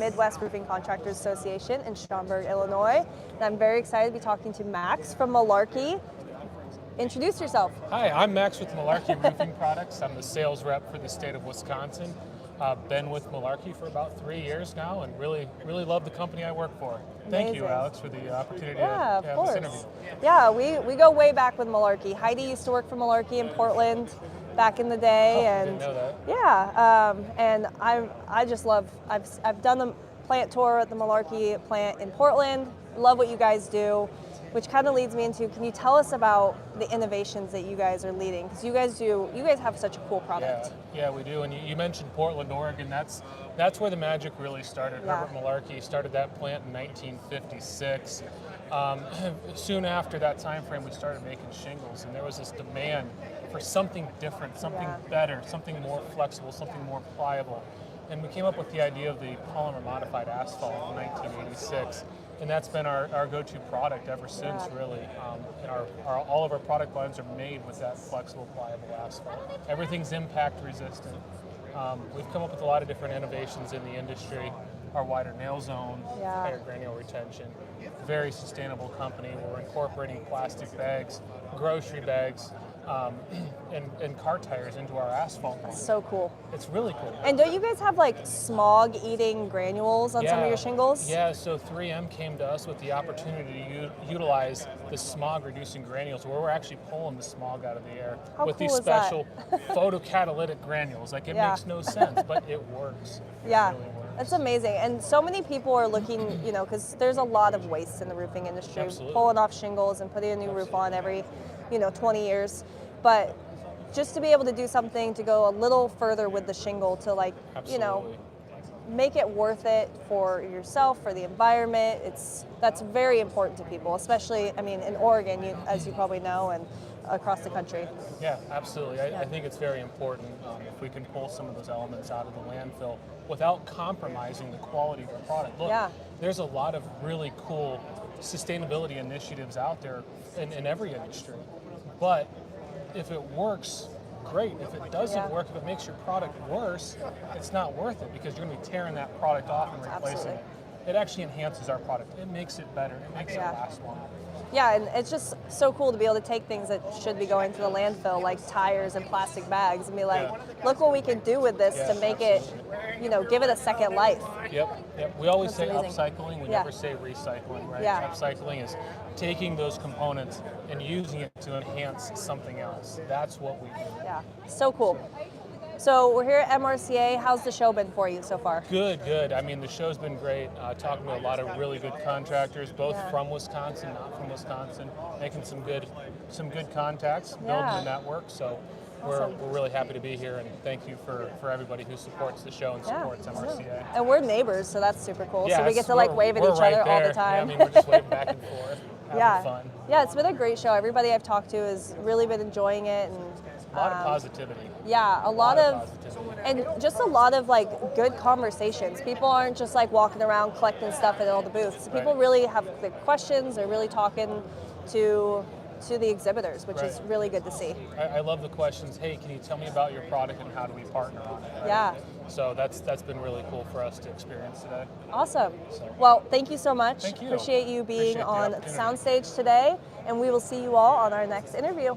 Midwest Roofing Contractors Association in Schaumburg, Illinois. And I'm very excited to be talking to Max from Malarkey. Introduce yourself. Hi, I'm Max with Malarkey Roofing Products. I'm the sales rep for the state of Wisconsin. Been with Malarkey for about 3 years now and really love the company I work for. Thank you, Alex, for the opportunity to have this interview. Yeah, we go way back with Malarkey. Heidi used to work for Malarkey in Portland back in the day. I didn't know that. Yeah, and I just love, I've done the plant tour at the Malarkey plant in Portland. Love what you guys do, which kind of leads me into, can you tell us about the innovations that you guys are leading? Because you guys have such a cool product. Yeah, we do. And you mentioned Portland, Oregon. That's where the magic really started. Herbert Malarkey started that plant in 1956. Soon after that time frame, we started making shingles, and there was this demand for something different, something better, something more flexible, something more pliable. And we came up with the idea of the polymer modified asphalt in 1986. And that's been our go-to product ever since, really. And all of our product lines are made with that flexible, pliable asphalt. Everything's impact resistant. We've come up with a lot of different innovations in the industry. Our wider nail zone, higher granule retention. Very sustainable company. We're incorporating plastic bags, grocery bags, and car tires into our asphalt. That's so cool. It's really cool. And don't you guys have like smog-eating granules on some of your shingles? Yeah, so 3M came to us with the opportunity to utilize the smog-reducing granules, where we're actually pulling the smog out of the air with these special photocatalytic granules. Like, it makes no sense, but it works. Yeah. It really works. That's amazing. And so many people are looking, because there's a lot of waste in the roofing industry. Absolutely. Pulling off shingles and putting a new roof on every 20 years. But just to be able to do something to go a little further with the shingle to make it worth it for yourself, for the environment, that's very important to people, especially, in Oregon, as you probably know, and across the country. Yeah, absolutely. I think it's very important if we can pull some of those elements out of the landfill without compromising the quality of the product. Look, there's a lot of really cool sustainability initiatives out there in every industry. But if it works, great. If it doesn't work, if it makes your product worse, it's not worth it, because you're going to be tearing that product off and replacing it. It actually enhances our product. It makes it better. It makes it last longer. Yeah, and it's just so cool to be able to take things that should be going to the landfill, like tires and plastic bags, and be like, look what we can do with this to make it, give it a second life. Yep. We always say upcycling. We never say recycling, right? Yeah. Upcycling is taking those components and using it to enhance something else. That's what we do. Yeah, so cool. So we're here at MRCA. How's the show been for you so far? Good. The show's been great. Talking to a lot of really good contractors, both from Wisconsin, not from Wisconsin, making some good contacts, building the network. So we're really happy to be here, and thank you for everybody who supports the show and supports MRCA. And we're neighbors, so that's super cool. Yeah, so we get to wave at each other all the time. Yeah, we're just waving back and forth, having fun. Yeah, it's been a great show. Everybody I've talked to has really been enjoying it, and a lot of positivity. Yeah, a lot of and just a lot of good conversations. People aren't just walking around collecting stuff at all the booths. People really have the questions. They're really talking to the exhibitors, which is really good to see. I love the questions. Hey, can you tell me about your product and how do we partner on it? Right? Yeah. So that's been really cool for us to experience today. Awesome. Well, thank you so much. Thank you. Appreciate you being on Soundstage today, and we will see you all on our next interview.